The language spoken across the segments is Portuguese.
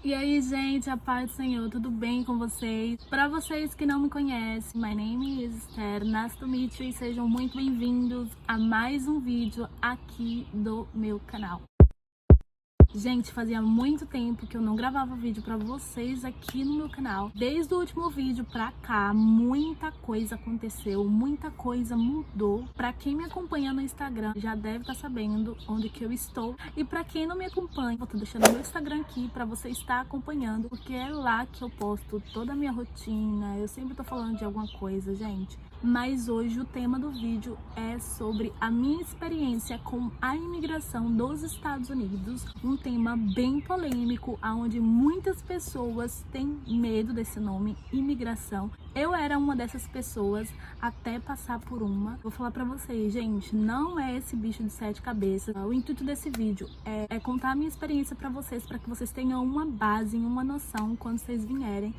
E aí, gente, a paz do Senhor, tudo bem com vocês? Para vocês que não me conhecem, my name is Esther, nice to meet you, e sejam muito bem-vindos a mais um vídeo aqui do meu canal. Gente, fazia muito tempo que eu não gravava vídeo pra vocês aqui no meu canal. Desde o último vídeo pra cá, muita coisa aconteceu, muita coisa mudou. Pra quem me acompanha no Instagram, já deve estar sabendo onde que eu estou. E pra quem não me acompanha, eu tô deixando meu Instagram aqui pra você estar acompanhando, porque é lá que eu posto toda a minha rotina. Eu sempre tô falando de alguma coisa, gente. Mas hoje o tema do vídeo é sobre a minha experiência com a imigração dos Estados Unidos. Um tema bem polêmico, onde muitas pessoas têm medo desse nome, imigração. Eu era uma dessas pessoas até passar por uma. Vou falar pra vocês, gente, não é esse bicho de 7 cabeças. O intuito desse vídeo é contar a minha experiência pra vocês, para que vocês tenham uma base, uma noção quando vocês vierem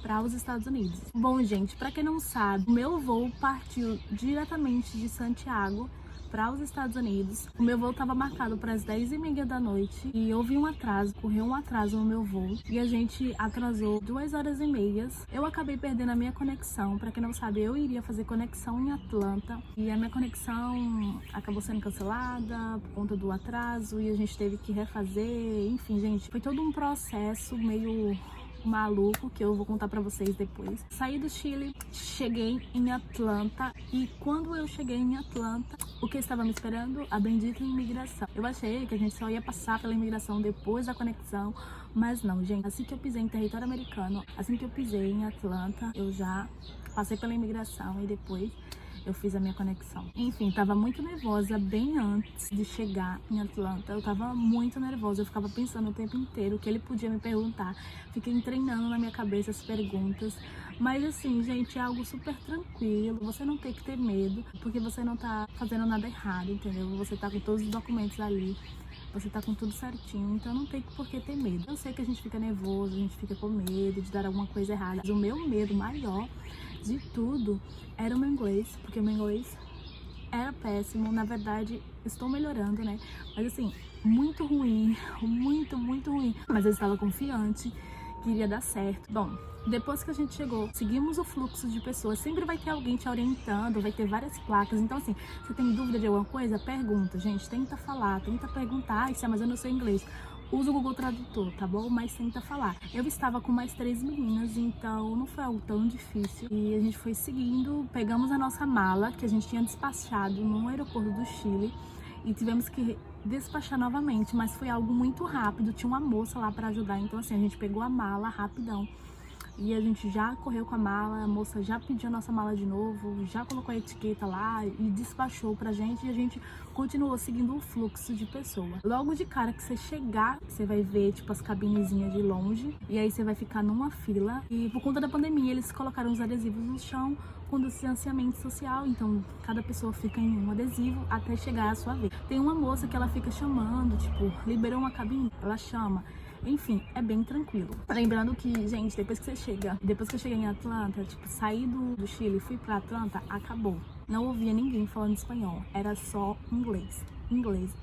para os Estados Unidos. Bom, gente, para quem não sabe, o meu voo partiu diretamente de Santiago para os Estados Unidos. O meu voo estava marcado para as 10h30 da noite e houve um atraso, correu um atraso no meu voo e a gente atrasou 2h30. Eu acabei perdendo a minha conexão. Para quem não sabe, eu iria fazer conexão em Atlanta e a minha conexão acabou sendo cancelada por conta do atraso e a gente teve que refazer. Enfim, gente, foi todo um processo meio maluco que eu vou contar pra vocês depois. Saí do Chile, cheguei em Atlanta e quando eu cheguei em Atlanta, o que estava me esperando? A bendita imigração. Eu achei que a gente só ia passar pela imigração depois da conexão, mas não, gente. Assim que eu pisei em território americano, assim que eu pisei em Atlanta, eu já passei pela imigração e depois eu fiz a minha conexão. Enfim, tava muito nervosa bem antes de chegar em Atlanta. Eu tava muito nervosa, eu ficava pensando o tempo inteiro o que ele podia me perguntar. Fiquei treinando na minha cabeça as perguntas. Mas assim, gente, é algo super tranquilo. Você não tem que ter medo, porque você não tá fazendo nada errado, entendeu? Você tá com todos os documentos ali. Você tá com tudo certinho, então não tem por que ter medo. Eu sei que a gente fica nervoso, a gente fica com medo de dar alguma coisa errada. Mas o meu medo maior de tudo era o meu inglês, porque o meu inglês era péssimo. Na verdade, estou melhorando, né? Mas assim, muito ruim, muito ruim. Mas eu estava confiante que iria dar certo. Bom, depois que a gente chegou, seguimos o fluxo de pessoas. Sempre vai ter alguém te orientando, vai ter várias placas. Então assim, você tem dúvida de alguma coisa? Pergunta, gente. Tenta falar, tenta perguntar. Ai, mas eu não sei inglês. Usa o Google Tradutor, tá bom? Mas tenta falar. Eu estava com mais 3 meninas, então não foi algo tão difícil. E a gente foi seguindo, pegamos a nossa mala, que a gente tinha despachado no aeroporto do Chile, e tivemos que despachar novamente, mas foi algo muito rápido. Tinha uma moça lá para ajudar, então assim, a gente pegou a mala rapidão. E a gente já correu com a mala, a moça já pediu a nossa mala de novo, já colocou a etiqueta lá e despachou pra gente, e a gente continuou seguindo o fluxo de pessoas. Logo de cara que você chegar, você vai ver tipo as cabinezinhas de longe, e aí você vai ficar numa fila. E por conta da pandemia, eles colocaram os adesivos no chão com distanciamento social, então cada pessoa fica em um adesivo até chegar a sua vez. Tem uma moça que ela fica chamando, tipo, liberou uma cabine, ela chama. Enfim, é bem tranquilo. Lembrando que, gente, depois que eu cheguei em Atlanta, tipo, saí do Chile, fui pra Atlanta, acabou. Não ouvia ninguém falando espanhol, era só inglês. Inglês.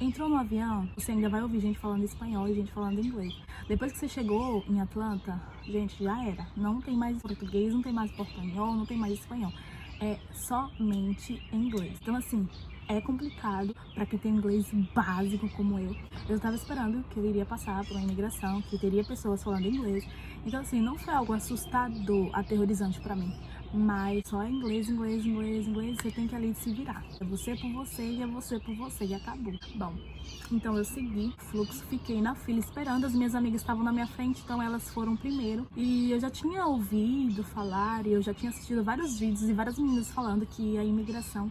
Entrou no avião, você ainda vai ouvir gente falando espanhol e gente falando inglês. Depois que você chegou em Atlanta, gente, já era. Não tem mais português, não tem mais portunhol, não tem mais espanhol. É somente inglês. Então, assim, é complicado para quem tem inglês básico como eu. Eu estava esperando que eu iria passar por uma imigração, que teria pessoas falando inglês. Então, assim, não foi algo assustador, aterrorizante para mim. Mas só inglês, você tem que ali se virar. É você por você e é você por você e acabou. Bom, então eu segui o fluxo, fiquei na fila esperando. As minhas amigas estavam na minha frente, então elas foram primeiro. E eu já tinha ouvido falar, e eu já tinha assistido vários vídeos e várias meninas falando que a imigração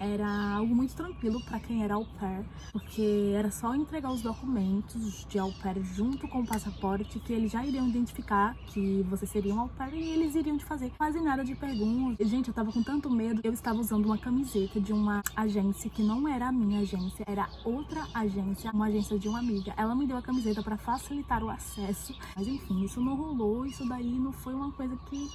era algo muito tranquilo para quem era au pair, porque era só entregar os documentos de au pair junto com o passaporte, que eles já iriam identificar que você seria um au pair e eles iriam te fazer quase nada de perguntas. Gente, eu tava com tanto medo, eu estava usando uma camiseta de uma agência que não era a minha agência, era outra agência, uma agência de uma amiga. Ela me deu a camiseta para facilitar o acesso, mas enfim, isso não rolou, isso daí não foi uma coisa que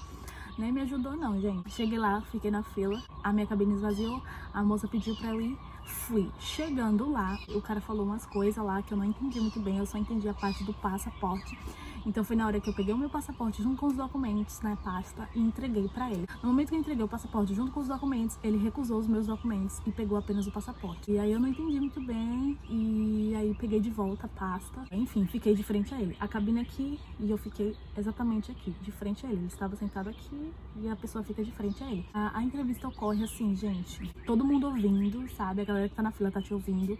nem me ajudou não, gente. Cheguei lá, fiquei na fila, a minha cabine esvaziou, a moça pediu pra eu ir Fui. Chegando lá, o cara falou umas coisas lá que eu não entendi muito bem, eu só entendi a parte do passaporte. Então foi na hora que eu peguei o meu passaporte junto com os documentos na pasta e entreguei pra ele. No momento que eu entreguei o passaporte junto com os documentos, ele recusou os meus documentos e pegou apenas o passaporte. E aí eu não entendi muito bem e aí peguei de volta a pasta. Enfim, fiquei de frente a ele. A cabine aqui e eu fiquei exatamente aqui, de frente a ele. Ele estava sentado aqui e a pessoa fica de frente a ele. A entrevista ocorre assim, gente, todo mundo ouvindo, sabe? A galera que tá na fila tá te ouvindo.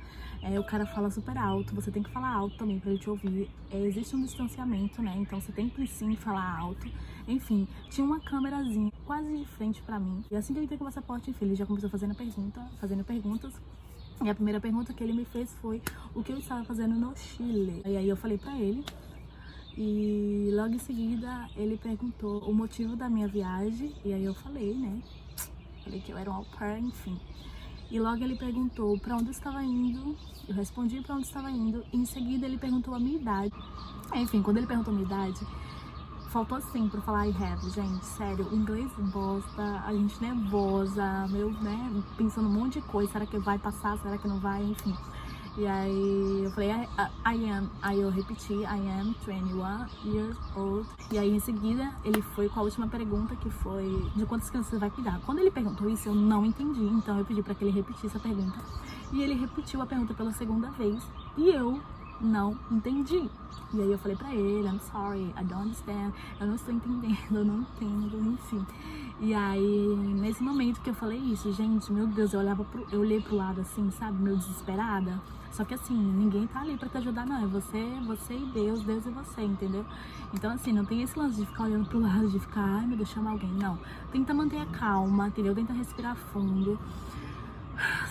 O cara fala super alto, você tem que falar alto também pra ele te ouvir. Existe um distanciamento, né? Então você tem que sim falar alto. Enfim, tinha uma câmerazinha quase de frente pra mim. E assim que eu entrei com o passaporte, enfim, ele já começou fazendo perguntas. E a primeira pergunta que ele me fez foi o que eu estava fazendo no Chile. E aí eu falei pra ele. E logo em seguida ele perguntou o motivo da minha viagem. E aí eu falei, né? Falei que eu era um au pair, enfim. E logo ele perguntou pra onde eu estava indo. Eu respondi pra onde eu estava indo. E em seguida ele perguntou a minha idade. Enfim, quando ele perguntou a minha idade, faltou assim pra falar I have, gente, sério, o inglês bosta, a gente nervosa, né, pensando um monte de coisa, será que vai passar, será que não vai, enfim. E aí eu falei, aí eu repeti, I am 21 years old. E aí em seguida ele foi com a última pergunta, que foi de quantas crianças você vai cuidar. Quando ele perguntou isso, eu não entendi, então eu pedi pra que ele repetisse a pergunta. E ele repetiu a pergunta pela segunda vez, e eu não entendi. E aí eu falei pra ele, I'm sorry, I don't understand, eu não estou entendendo, eu não entendo, enfim. E aí, nesse momento que eu falei isso, gente, meu Deus, eu olhei pro lado assim, sabe, meio desesperada. Só que assim, ninguém tá ali pra te ajudar, não, é você e Deus e você, entendeu? Então assim, não tem esse lance de ficar olhando pro lado, de ficar, ai meu Deus, chama alguém, não. Tenta manter a calma, entendeu? Tenta respirar fundo.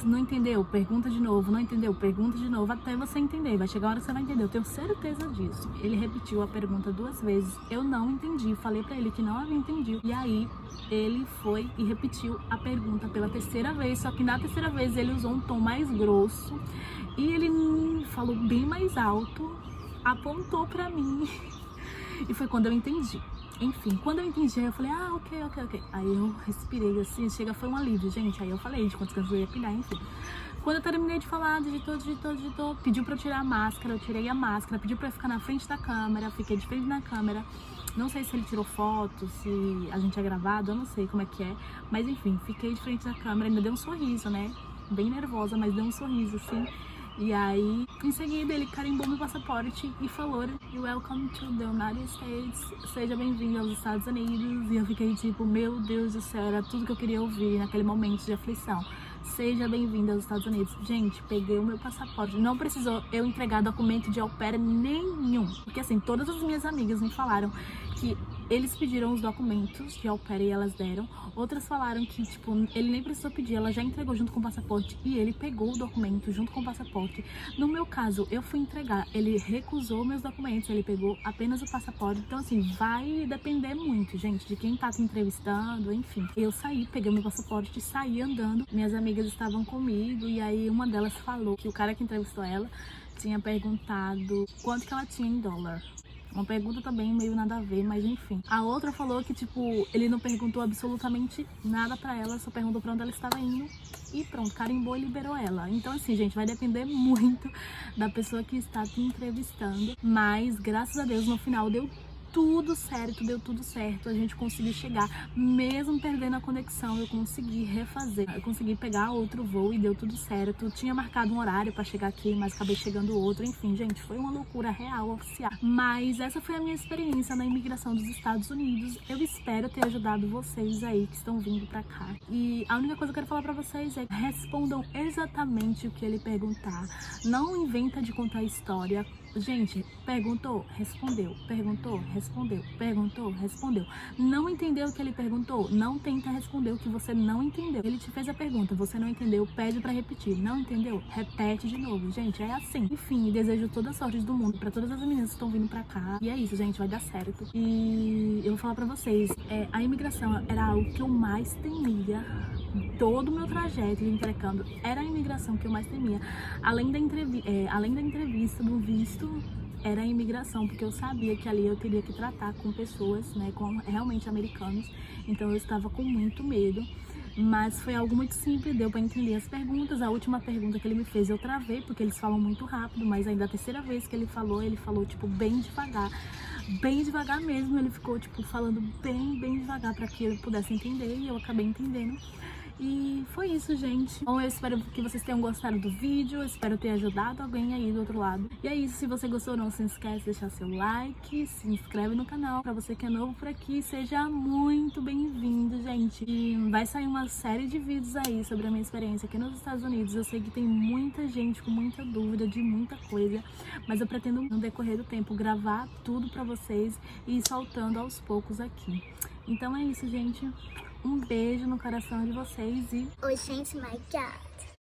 Não entendeu? Pergunta de novo. Não entendeu? Pergunta de novo até você entender. Vai chegar a hora que você vai entender. Eu tenho certeza disso. Ele repetiu a pergunta 2 vezes. Eu não entendi. Falei pra ele que não havia entendido. E aí ele foi e repetiu a pergunta pela 3ª vez. Só que na 3ª vez ele usou um tom mais grosso. E ele falou bem mais alto. Apontou pra mim. E foi quando eu entendi. Enfim, quando eu entendi, eu falei, ok. Aí eu respirei assim, foi um alívio, gente. Aí eu falei de quantas crianças eu ia cuidar, enfim. Quando eu terminei de falar, digitou, pediu pra eu tirar a máscara, eu tirei a máscara, pediu pra eu ficar na frente da câmera, fiquei de frente da câmera. Não sei se ele tirou foto, se a gente é gravado, eu não sei como é que é. Mas enfim, fiquei de frente da câmera, ainda deu um sorriso, né? Bem nervosa, mas deu um sorriso, assim. E aí, em seguida, ele carimbou meu passaporte e falou, Welcome to the United States, seja bem-vindo aos Estados Unidos. E eu fiquei tipo, meu Deus do céu, era tudo que eu queria ouvir naquele momento de aflição. Seja bem-vindo aos Estados Unidos. Gente, peguei o meu passaporte, não precisou eu entregar documento de au pair nenhum. Porque assim, todas as minhas amigas me falaram que eles pediram os documentos de au pair e elas deram. Outras falaram que, tipo, ele nem precisou pedir, ela já entregou junto com o passaporte e ele pegou o documento junto com o passaporte. No meu caso, eu fui entregar, ele recusou meus documentos, ele pegou apenas o passaporte. Então, assim, vai depender muito, gente, de quem tá te entrevistando, enfim. Eu saí, peguei meu passaporte e saí andando. Minhas amigas estavam comigo e aí uma delas falou que o cara que entrevistou ela tinha perguntado quanto que ela tinha em dólar. Uma pergunta também meio nada a ver, mas enfim. A outra falou que, tipo, ele não perguntou absolutamente nada pra ela, só perguntou pra onde ela estava indo e pronto, carimbou e liberou ela. Então, assim, gente, vai depender muito da pessoa que está te entrevistando, mas, graças a Deus, no final deu tudo certo, a gente conseguiu chegar, mesmo perdendo a conexão, eu consegui refazer, eu consegui pegar outro voo e deu tudo certo. Tinha marcado um horário pra chegar aqui, mas acabei chegando outro, enfim, gente, foi uma loucura real, oficial. Mas essa foi a minha experiência na imigração dos Estados Unidos. Eu espero ter ajudado vocês aí que estão vindo pra cá. E a única coisa que eu quero falar pra vocês é: respondam exatamente o que ele perguntar. Não inventa de contar história. Gente, perguntou, respondeu, perguntou, respondeu, perguntou, respondeu. Não entendeu o que ele perguntou? Não tenta responder o que você não entendeu. Ele te fez a pergunta, você não entendeu, pede pra repetir. Não entendeu? Repete de novo. Gente, é assim. Enfim, desejo toda a sorte do mundo pra todas as meninas que estão vindo pra cá. E é isso, gente, vai dar certo. E eu vou falar pra vocês, a imigração era algo que eu mais temia. Todo o meu trajeto de intercâmbio era a imigração que eu mais temia. Além da entrevista do visto, era a imigração, porque eu sabia que ali eu teria que tratar com pessoas, né, com realmente americanos. Então eu estava com muito medo. Mas foi algo muito simples, deu pra entender as perguntas. A última pergunta que ele me fez eu travei, porque eles falam muito rápido, mas ainda a terceira vez que ele falou, tipo, bem devagar mesmo. Ele ficou, tipo, falando bem devagar pra que eu pudesse entender, e eu acabei entendendo. E foi isso, gente. Bom, eu espero que vocês tenham gostado do vídeo, eu espero ter ajudado alguém aí do outro lado. E é isso, se você gostou, não se esquece de deixar seu like, se inscreve no canal. Pra você que é novo por aqui, seja muito bem-vindo, gente. E vai sair uma série de vídeos aí sobre a minha experiência aqui nos Estados Unidos. Eu sei que tem muita gente com muita dúvida de muita coisa, mas eu pretendo, no decorrer do tempo, gravar tudo pra vocês e ir soltando aos poucos aqui. Então é isso, gente. Um beijo no coração de vocês e... Oi, gente, my God.